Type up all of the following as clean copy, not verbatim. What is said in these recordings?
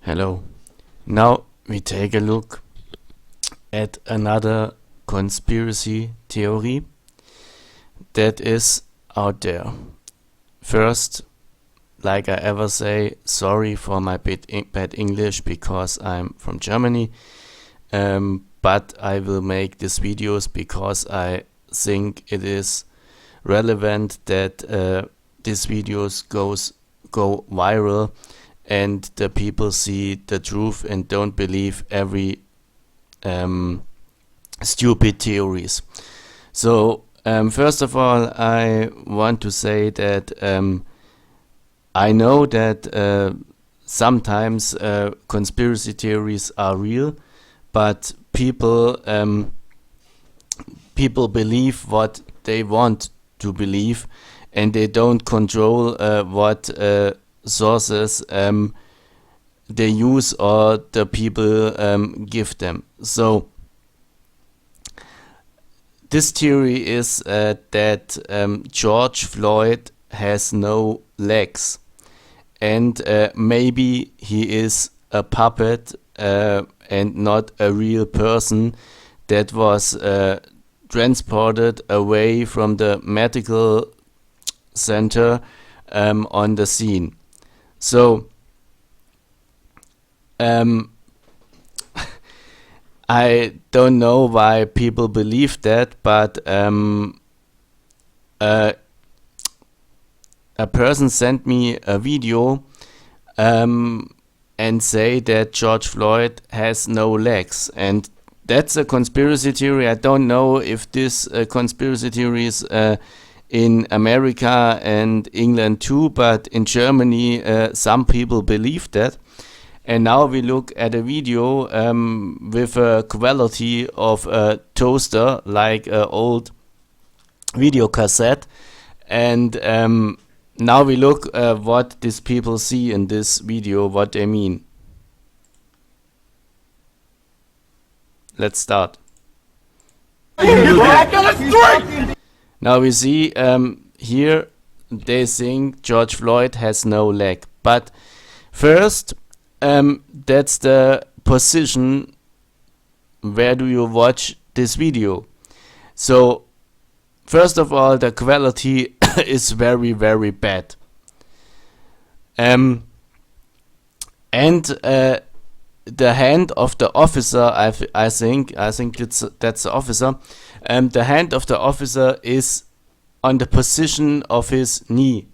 Hello. Now we take a look at another conspiracy theory that is out there. First, like I ever say, sorry for my bad English because I'm from Germany, but I will make these videos because I think it is relevant that these videos go viral and the people see the truth and don't believe every stupid theories. So first of all, I want to say that I know that sometimes conspiracy theories are real, but people believe what they want to believe, and they don't control what sources they use or the people give them. So this theory is that George Floyd has no legs, and maybe he is a puppet and not a real person that was transported away from the medical center on the scene. So I don't know why people believe that, but a person sent me a video and say that George Floyd has no legs, and that's a conspiracy theory. I don't know if this conspiracy theory is in America and England too, but in Germany some people believe that. And now we look at a video with a quality of a toaster, like an old video cassette, and now we look what these people see in this video, what they mean. Let's start. Now we see here they think George Floyd has no leg, but first that's the position where do you watch this video. So first of all, the quality is very bad, and the hand of the officer, I think that's the officer. The hand of the officer is on the position of his knee,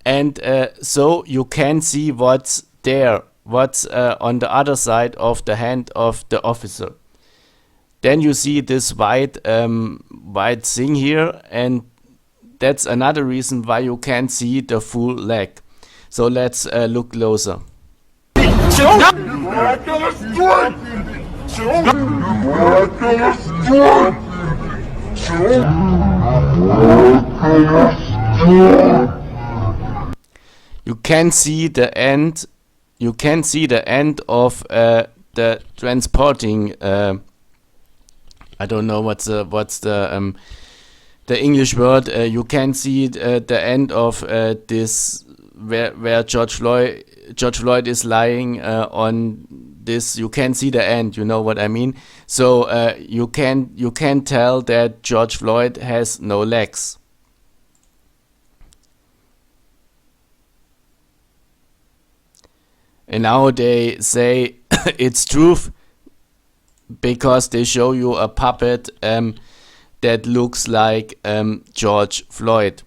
and so you can see what's there, what's on the other side of the hand of the officer. Then you see this white thing here, and that's another reason why you can't see the full leg. So let's look closer. You can see the end. You can see the end of the transporting. I don't know what's the English word. You can see the end of this where George Floyd is lying on this. You can see the end. You know what I mean. So you can tell that George Floyd has no legs. And now they say it's truth because they show you a puppet that looks like George Floyd.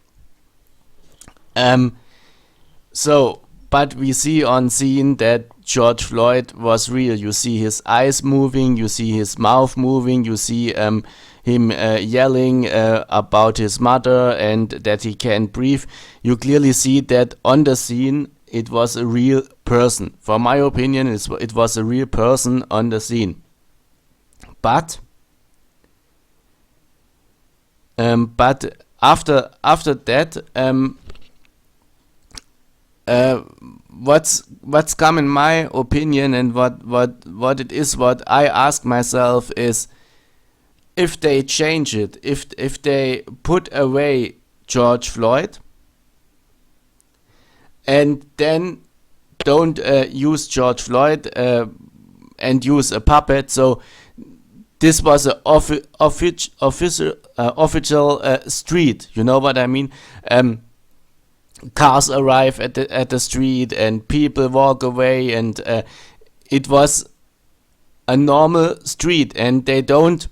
So, but we see on scene that George Floyd was real. You see his eyes moving, you see his mouth moving, you see him yelling about his mother and that he can't breathe. You clearly see that on the scene it was a real person. For my opinion, it was a real person on the scene. But after that, what's come in my opinion, and what it is, what I ask myself is, if they change it, if they put away George Floyd, and then don't use George Floyd and use a puppet. So this was an official street. You know what I mean? Cars arrive at the street and people walk away, and it was a normal street. And they don't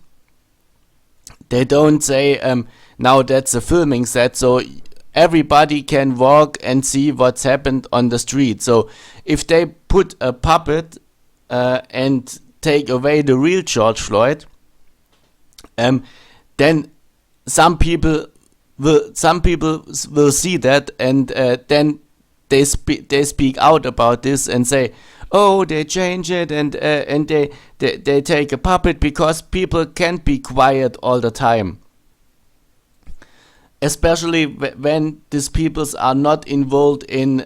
say now that's a filming set, so everybody can walk and see what's happened on the street. So if they put a puppet and take away the real George Floyd, then some people will see that, and then they speak out about this and say, oh, they change it, and they take a puppet, because people can't be quiet all the time, especially when these peoples are not involved in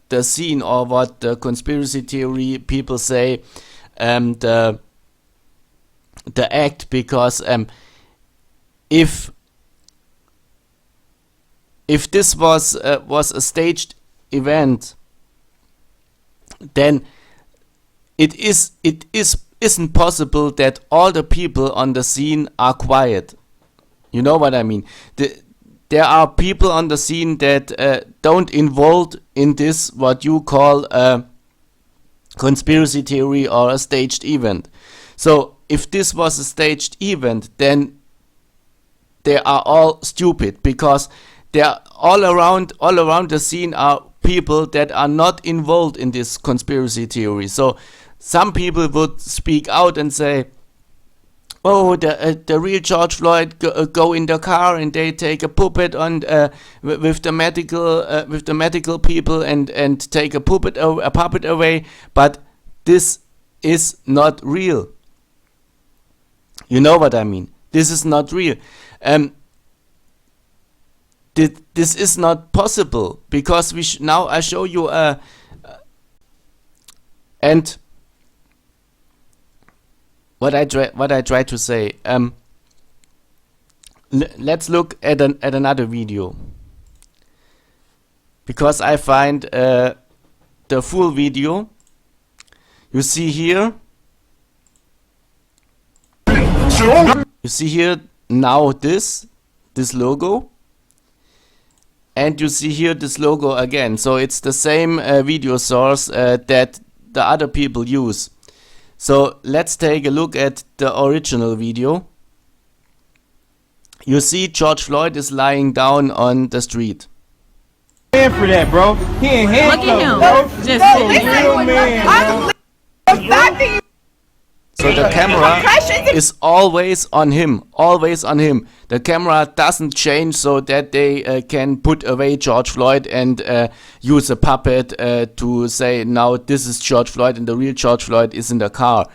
the scene, or what the conspiracy theory people say, the act. Because if this was a staged event, then it isn't possible that all the people on the scene are quiet. You know what I mean? There are people on the scene that don't involved in this, what you call a conspiracy theory or a staged event. So if this was a staged event, then they are all stupid, because they are all around the scene are people that are not involved in this conspiracy theory. So some people would speak out and say, oh, the real George Floyd go in the car and they take a puppet on with the medical people and take a puppet away, but this is not real. You know what I mean? This is not real. This is not possible, because now I show you and what I try to say. Let's look at another video, because I find the full video. You see here. You see here now this logo. And you see here this logo again. So it's the same video source that the other people use. So let's take a look at the original video. You see George Floyd is lying down on the street. For that, bro. He ain't handcuffed, bro. Just so the camera is always on him, always on him. The camera doesn't change so that they can put away George Floyd and use a puppet to say, now this is George Floyd and the real George Floyd is in the car,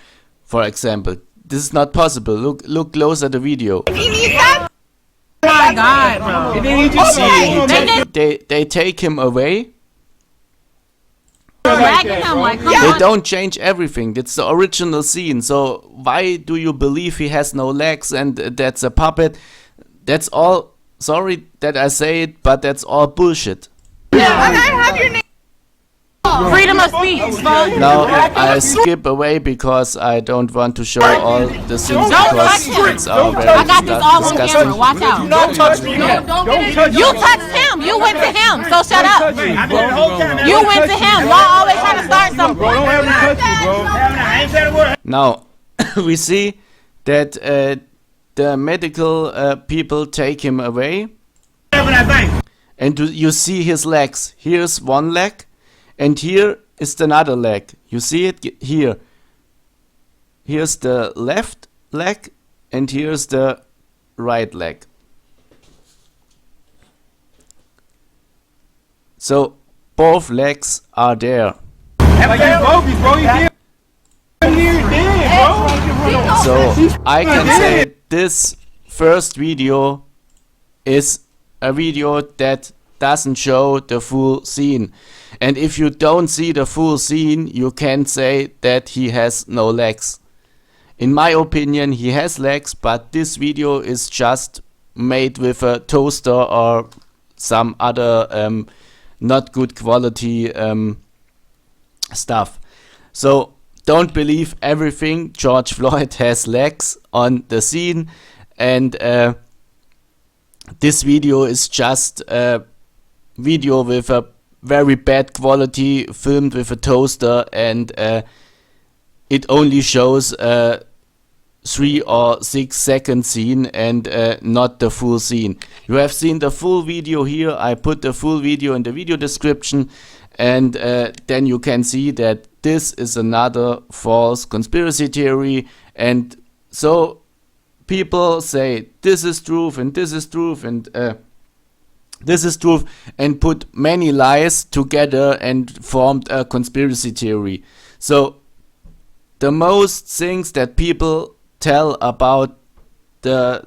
for example. This is not possible. Look close at the video. Oh my God, bro. They take him away. They don't change everything. It's the original scene. So why do you believe he has no legs and that's a puppet? That's all. Sorry that I say it, but that's all bullshit. Freedom of speech, folks. Now I skip away because I don't want to show all the scenes, because it's all very I got this all on disgusting. camera. Watch out. Don't touch me, man. You touched him. You went to him. So shut up. You went to him. Y'all always trying to start something. Bro, don't have me touch me, bro. Now we see that the medical people take him away, and you see his legs. Here's one leg, and here is another leg. You see it here. Here's the left leg, and here's the right leg. So both legs are there. So I can say this first video is a video that doesn't show the full scene. And if you don't see the full scene, you can say that he has no legs. In my opinion, he has legs, but this video is just made with a toaster or some other not good quality stuff. So don't believe everything. George Floyd has legs on the scene, and this video is just a video with a very bad quality, filmed with a toaster, and it only shows 3 or 6 second scene and not the full scene. You have seen the full video here. I put the full video in the video description, and then you can see that this is another false conspiracy theory. And so people say this is truth and this is truth and this is truth, and put many lies together and formed a conspiracy theory. So the most things that people tell about the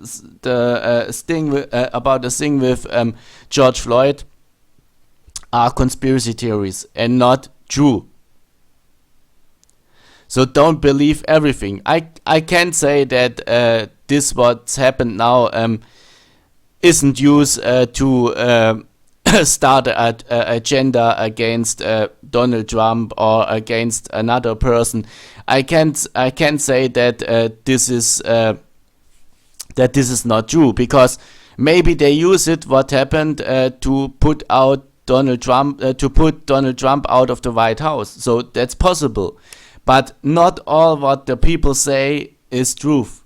thing with George Floyd are conspiracy theories and not true. So don't believe everything. I can say that this what's happened now isn't used to start an agenda against Donald Trump or against another person. I can't say that this is not true, because maybe they use it. What happened to put Donald Trump out of the White House? So that's possible, but not all what the people say is truth.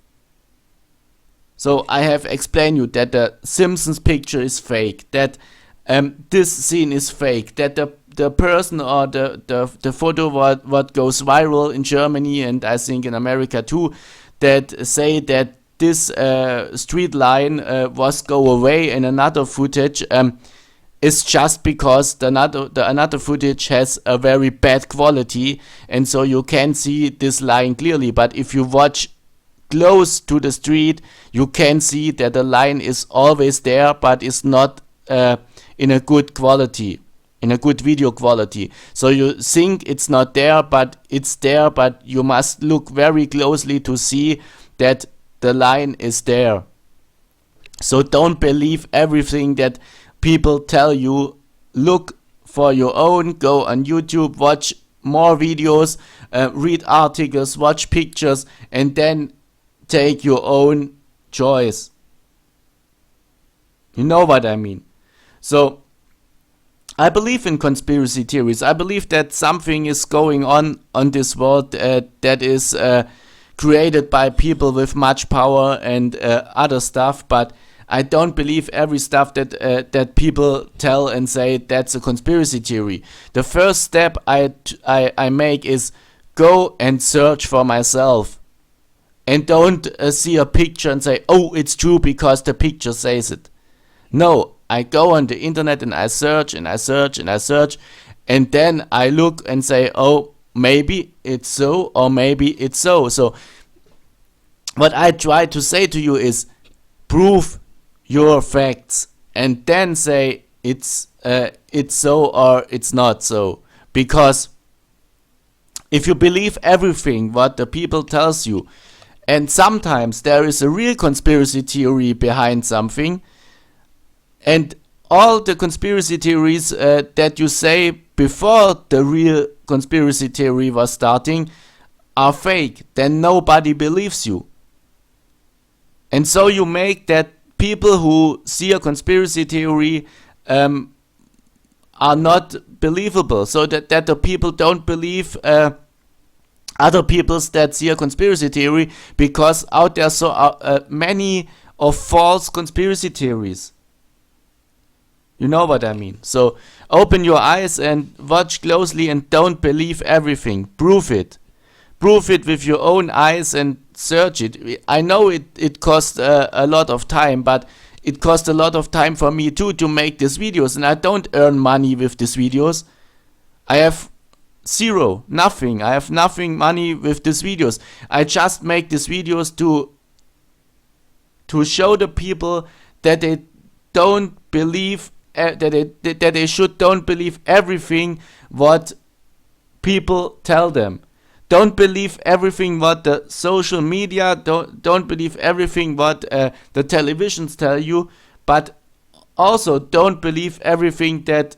So I have explained you that the Simpsons picture is fake, that this scene is fake, that the person or the photo what goes viral in Germany and I think in America too, that say that this street line was go away in another footage, is just because the another footage has a very bad quality, and so you can see this line clearly. But if you watch close to the street, you can see that the line is always there, but it's not in a good quality, in a good video quality. So you think it's not there, but it's there, but you must look very closely to see that the line is there. So don't believe everything that people tell you. Look for your own, go on YouTube, watch more videos, read articles, watch pictures, and then take your own choice. You know what I mean? So I believe in conspiracy theories. I believe that something is going on this world that is created by people with much power and other stuff, but I don't believe every stuff that people tell and say that's a conspiracy theory. The first step I make is go and search for myself. And don't see a picture and say, oh, it's true because the picture says it. No, I go on the internet and I search and I search and I search, and then I look and say, oh, maybe it's so or maybe it's so. So what I try to say to you is prove your facts and then say it's so or it's not so. Because if you believe everything what the people tells you, and sometimes there is a real conspiracy theory behind something, and all the conspiracy theories that you say before the real conspiracy theory was starting are fake, then nobody believes you. And so you make that people who see a conspiracy theory are not believable, so that the people don't believe other people's that see a conspiracy theory, because out there so many of false conspiracy theories. You know what I mean? So open your eyes and watch closely and don't believe everything. Prove it. Prove it with your own eyes and search it. I know it costs a lot of time, but it cost a lot of time for me too to make these videos, and I don't earn money with these videos. I have nothing. I have nothing money with these videos. I just make these videos to show the people that they don't believe that they should don't believe everything what people tell them. Don't believe everything what the social media, don't believe everything what the televisions tell you, but also don't believe everything that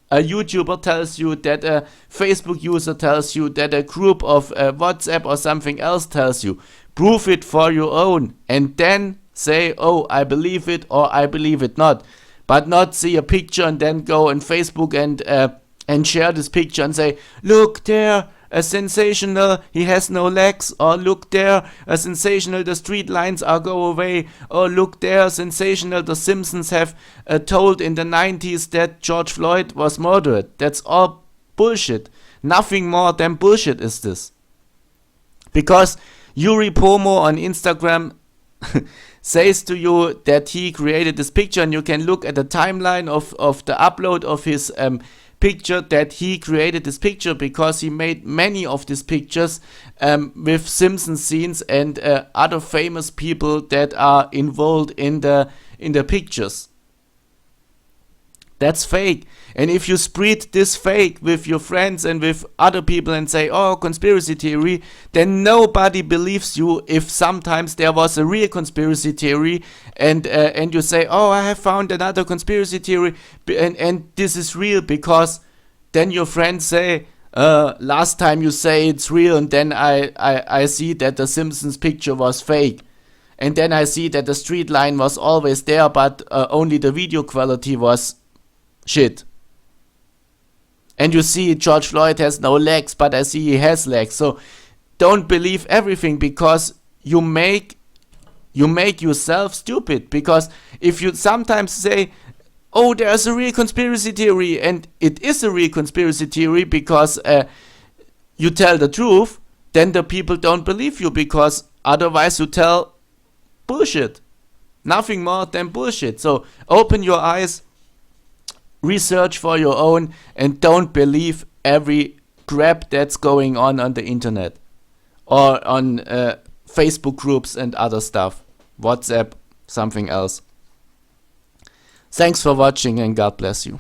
a YouTuber tells you, that a Facebook user tells you, that a group of WhatsApp or something else tells you. Prove it for your own and then say, oh, I believe it or I believe it not. But not see a picture and then go on Facebook and share this picture and say, look there, a sensational, he has no legs, or look there, a sensational, the street lines are go away, or look there, sensational, the Simpsons have told in the 90s that George Floyd was murdered. That's all bullshit. Nothing more than bullshit is this. Because Yuri Pomo on Instagram says to you that he created this picture, and you can look at the timeline of the upload of his picture, that he created this picture because he made many of these pictures with Simpson scenes and other famous people that are involved in the pictures. That's fake. And if you spread this fake with your friends and with other people and say, oh, conspiracy theory, then nobody believes you if sometimes there was a real conspiracy theory and you say, oh, I have found another conspiracy theory and this is real, because then your friends say, last time you say it's real, and then I see that the Simpsons picture was fake. And then I see that the street line was always there, but only the video quality was shit. And you see George Floyd has no legs, but I see he has legs. So don't believe everything, because you make yourself stupid. Because if you sometimes say, oh, there's a real conspiracy theory, and it is a real conspiracy theory because you tell the truth, then the people don't believe you, because otherwise you tell bullshit. Nothing more than bullshit. So open your eyes, research for your own, and don't believe every crap that's going on the internet or on Facebook groups and other stuff, WhatsApp, something else. Thanks for watching and God bless you.